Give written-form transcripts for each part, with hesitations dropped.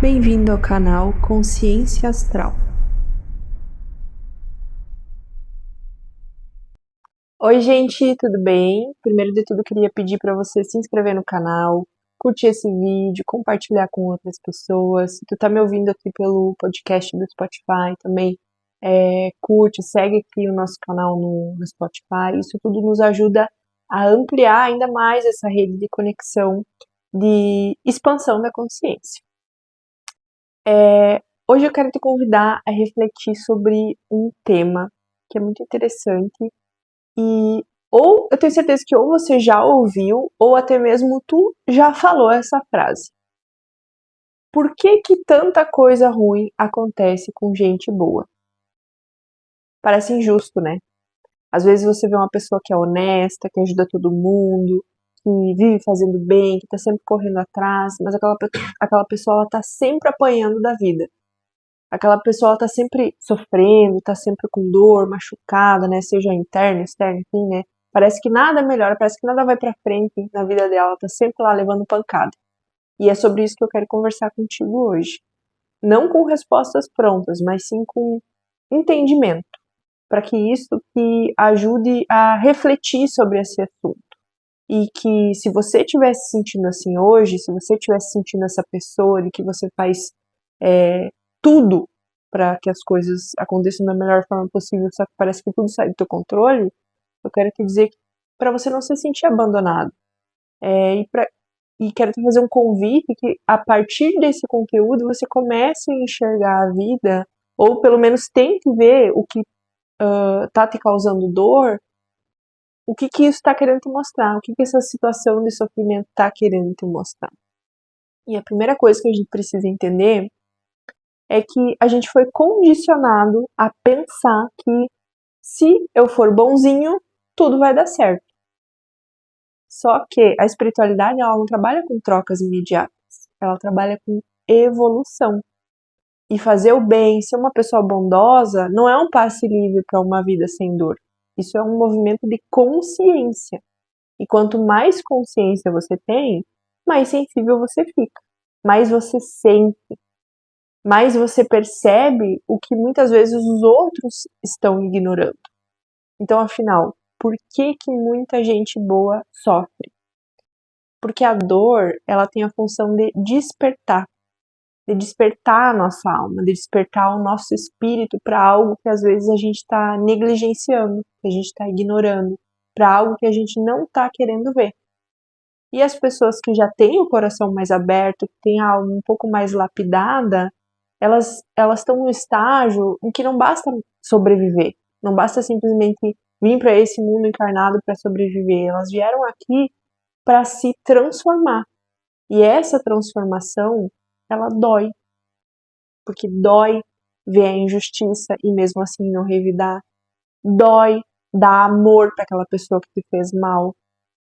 Bem-vindo ao canal Consciência Astral. Oi, gente, tudo bem? Primeiro de tudo, queria pedir para você se inscrever no canal, curtir esse vídeo, compartilhar com outras pessoas. Se tu tá me ouvindo aqui pelo podcast do Spotify também, curte, segue aqui o nosso canal no Spotify. Isso tudo nos ajuda a ampliar ainda mais essa rede de conexão, de expansão da consciência. Hoje eu quero te convidar a refletir sobre um tema que é muito interessante e ou eu tenho certeza que ou você já ouviu ou até mesmo tu já falou essa frase. Por que que tanta coisa ruim acontece com gente boa? Parece injusto, né? Às vezes você vê uma pessoa que é honesta, que ajuda todo mundo, que vive fazendo bem, que tá sempre correndo atrás, mas aquela pessoa ela tá sempre apanhando da vida. Aquela pessoa tá sempre sofrendo, tá sempre com dor, machucada, né? Seja interna, externa, enfim, né? Parece que nada melhora, parece que nada vai pra frente na vida dela, ela tá sempre lá levando pancada. E é sobre isso que eu quero conversar contigo hoje. Não com respostas prontas, mas sim com entendimento, para que isso te ajude a refletir sobre esse assunto. E que se você estiver se sentindo assim hoje, se você estiver se sentindo essa pessoa de que você faz tudo para que as coisas aconteçam da melhor forma possível, só que parece que tudo sai do teu controle, eu quero te dizer para você não se sentir abandonado. E quero te fazer um convite que a partir desse conteúdo você comece a enxergar a vida, ou pelo menos tente ver o que tá te causando dor, o que que isso está querendo te mostrar, o que que essa situação de sofrimento está querendo te mostrar. E a primeira coisa que a gente precisa entender é que a gente foi condicionado a pensar que se eu for bonzinho, tudo vai dar certo. Só que a espiritualidade ela não trabalha com trocas imediatas, ela trabalha com evolução. E fazer o bem, ser uma pessoa bondosa, não é um passe livre para uma vida sem dor. Isso é um movimento de consciência. E quanto mais consciência você tem, mais sensível você fica, mais você sente, mais você percebe o que muitas vezes os outros estão ignorando. Então, afinal, por que que muita gente boa sofre? Porque a dor, ela tem a função de despertar a nossa alma, de despertar o nosso espírito para algo que às vezes a gente está negligenciando, que a gente está ignorando, para algo que a gente não está querendo ver. E as pessoas que já têm o coração mais aberto, que têm a alma um pouco mais lapidada, elas estão no estágio em que não basta sobreviver, não basta simplesmente vir para esse mundo encarnado para sobreviver. Elas vieram aqui para se transformar. E essa transformação, ela dói, porque dói ver a injustiça e mesmo assim não revidar. Dói dar amor para aquela pessoa que te fez mal.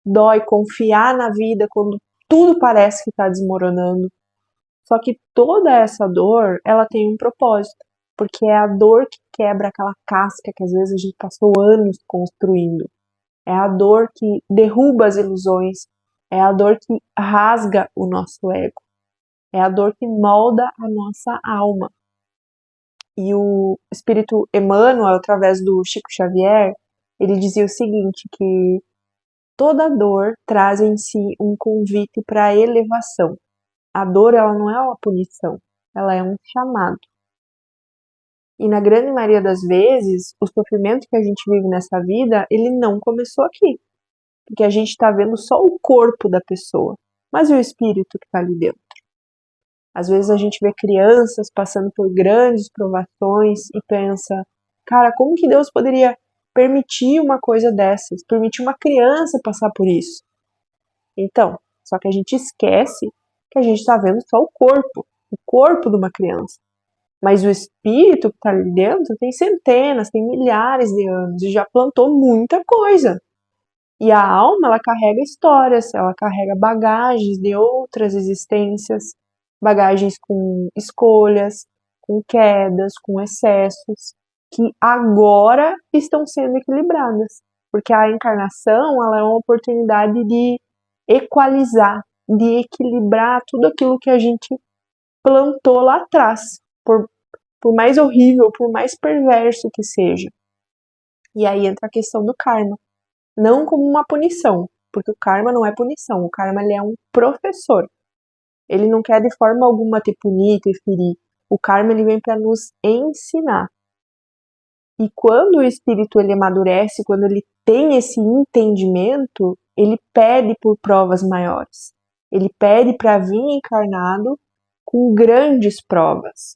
Dói confiar na vida quando tudo parece que está desmoronando. Só que toda essa dor, ela tem um propósito, porque é a dor que quebra aquela casca que às vezes a gente passou anos construindo. É a dor que derruba as ilusões, é a dor que rasga o nosso ego, é a dor que molda a nossa alma. E o espírito Emmanuel, através do Chico Xavier, ele dizia o seguinte, que toda dor traz em si um convite para a elevação. A dor, ela não é uma punição, ela é um chamado. E na grande maioria das vezes, o sofrimento que a gente vive nessa vida, ele não começou aqui. Porque a gente está vendo só o corpo da pessoa, mas e o espírito que está ali dentro? Às vezes a gente vê crianças passando por grandes provações e pensa, cara, como que Deus poderia permitir uma coisa dessas? Permitir uma criança passar por isso? Então, só que a gente esquece que a gente está vendo só o corpo de uma criança. Mas o espírito que está ali dentro tem centenas, tem milhares de anos e já plantou muita coisa. E a alma, ela carrega histórias, ela carrega bagagens de outras existências, bagagens com escolhas, com quedas, com excessos, que agora estão sendo equilibradas. Porque a encarnação, ela é uma oportunidade de equalizar, de equilibrar tudo aquilo que a gente plantou lá atrás, por mais horrível, por mais perverso que seja. E aí entra a questão do karma. Não como uma punição, porque o karma não é punição, o karma ele é um professor. Ele não quer de forma alguma te punir, te ferir. O karma ele vem para nos ensinar. E quando o espírito ele amadurece, quando ele tem esse entendimento, ele pede por provas maiores. Ele pede para vir encarnado com grandes provas.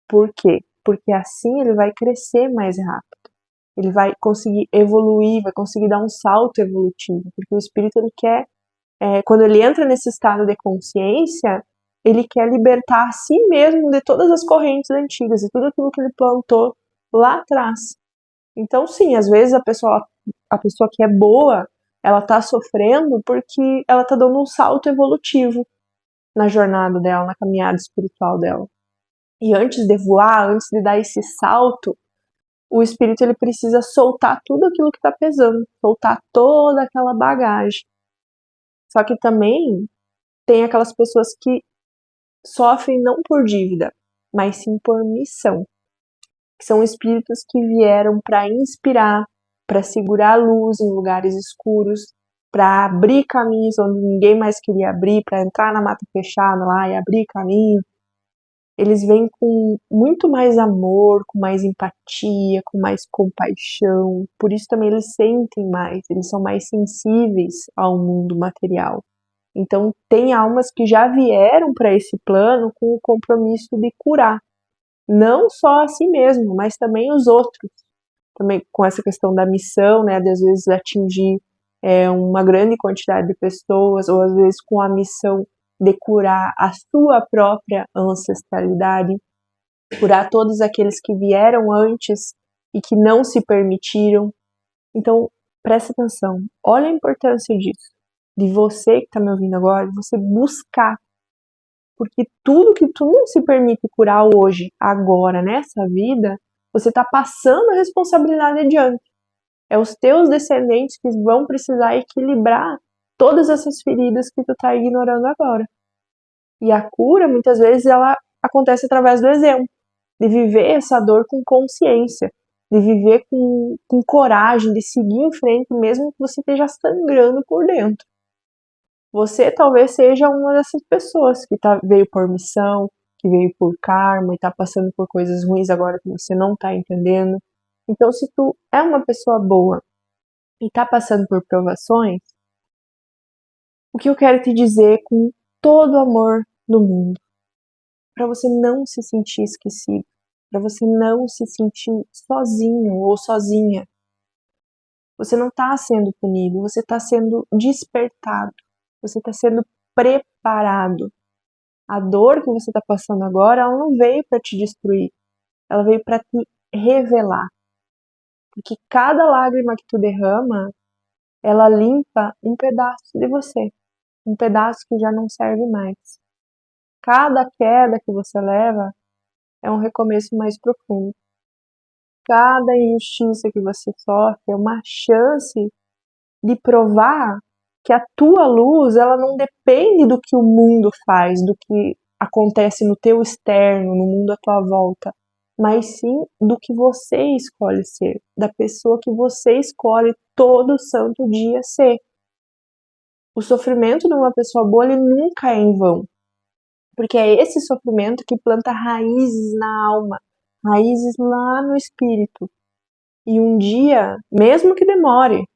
Por quê? Porque assim ele vai crescer mais rápido. Ele vai conseguir evoluir, vai conseguir dar um salto evolutivo. Porque o espírito ele quer, quando ele entra nesse estado de consciência, ele quer libertar a si mesmo de todas as correntes antigas e tudo aquilo que ele plantou lá atrás. Então, sim, às vezes a pessoa que é boa, ela tá sofrendo porque ela tá dando um salto evolutivo na jornada dela, na caminhada espiritual dela. E antes de voar, antes de dar esse salto, o espírito ele precisa soltar tudo aquilo que tá pesando, soltar toda aquela bagagem. Só que também tem aquelas pessoas que sofrem não por dívida, mas sim por missão. Que são espíritos que vieram para inspirar, para segurar a luz em lugares escuros, para abrir caminhos onde ninguém mais queria abrir, para entrar na mata fechada lá e abrir caminho. Eles vêm com muito mais amor, com mais empatia, com mais compaixão. Por isso também eles sentem mais, eles são mais sensíveis ao mundo material. Então tem almas que já vieram para esse plano com o compromisso de curar, não só a si mesmo, mas também os outros. Também com essa questão da missão, né, de às vezes atingir uma grande quantidade de pessoas, ou às vezes com a missão de curar a sua própria ancestralidade, curar todos aqueles que vieram antes e que não se permitiram. Então, presta atenção, olha a importância disso, de você que está me ouvindo agora, de você buscar, porque tudo que tu não se permite curar hoje, agora, nessa vida, você está passando a responsabilidade adiante. É os teus descendentes que vão precisar equilibrar todas essas feridas que tu tá ignorando agora. E a cura, muitas vezes, ela acontece através do exemplo, de viver essa dor com consciência, de viver com coragem, de seguir em frente, mesmo que você esteja sangrando por dentro. Você talvez seja uma dessas pessoas que veio por missão, que veio por karma e está passando por coisas ruins agora que você não está entendendo. Então, se tu é uma pessoa boa e está passando por provações, o que eu quero te dizer com todo o amor do mundo, para você não se sentir esquecido, para você não se sentir sozinho ou sozinha. Você não está sendo punido, você está sendo despertado, você está sendo preparado. A dor que você está passando agora, ela não veio para te destruir, ela veio para te revelar. Porque cada lágrima que tu derrama, ela limpa um pedaço de você, um pedaço que já não serve mais. Cada queda que você leva é um recomeço mais profundo. Cada injustiça que você sofre é uma chance de provar que a tua luz, ela não depende do que o mundo faz, do que acontece no teu externo, no mundo à tua volta, mas sim do que você escolhe ser, da pessoa que você escolhe todo santo dia ser. O sofrimento de uma pessoa boa, ele nunca é em vão, porque é esse sofrimento que planta raízes na alma, raízes lá no espírito. E um dia, mesmo que demore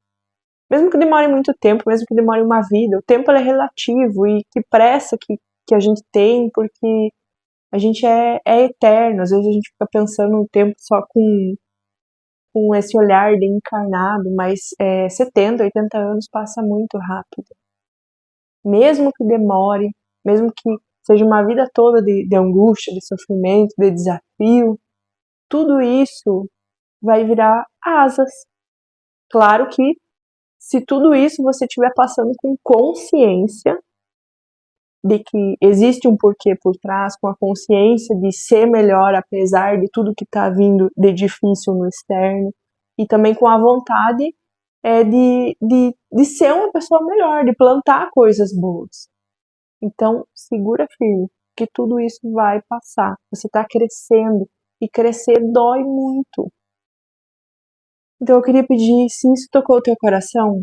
muito tempo, mesmo que demore uma vida, o tempo é relativo e que pressa que a gente tem, porque a gente é eterno. Às vezes a gente fica pensando no tempo só com esse olhar de encarnado, mas 70, 80 anos passa muito rápido. Mesmo que demore, mesmo que seja uma vida toda de angústia, de sofrimento, de desafio, tudo isso vai virar asas. Claro que se tudo isso você estiver passando com consciência de que existe um porquê por trás, com a consciência de ser melhor apesar de tudo que está vindo de difícil no externo, e também com a vontade de ser uma pessoa melhor, de plantar coisas boas. Então, segura firme, que tudo isso vai passar. Você tá crescendo e crescer dói muito. Então eu queria pedir, se isso tocou o teu coração,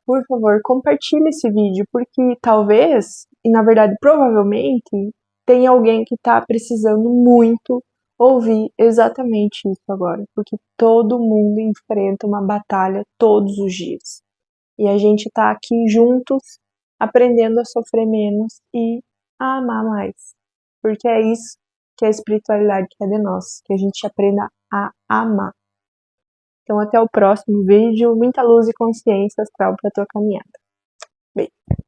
por favor, compartilhe esse vídeo, porque talvez, e na verdade provavelmente, tem alguém que tá precisando muito ouvir exatamente isso agora, porque todo mundo enfrenta uma batalha todos os dias. E a gente tá aqui juntos, aprendendo a sofrer menos e a amar mais. Porque é isso que a espiritualidade quer de nós, que a gente aprenda a amar. Então até o próximo vídeo, muita luz e consciência astral para tua caminhada. Beijo.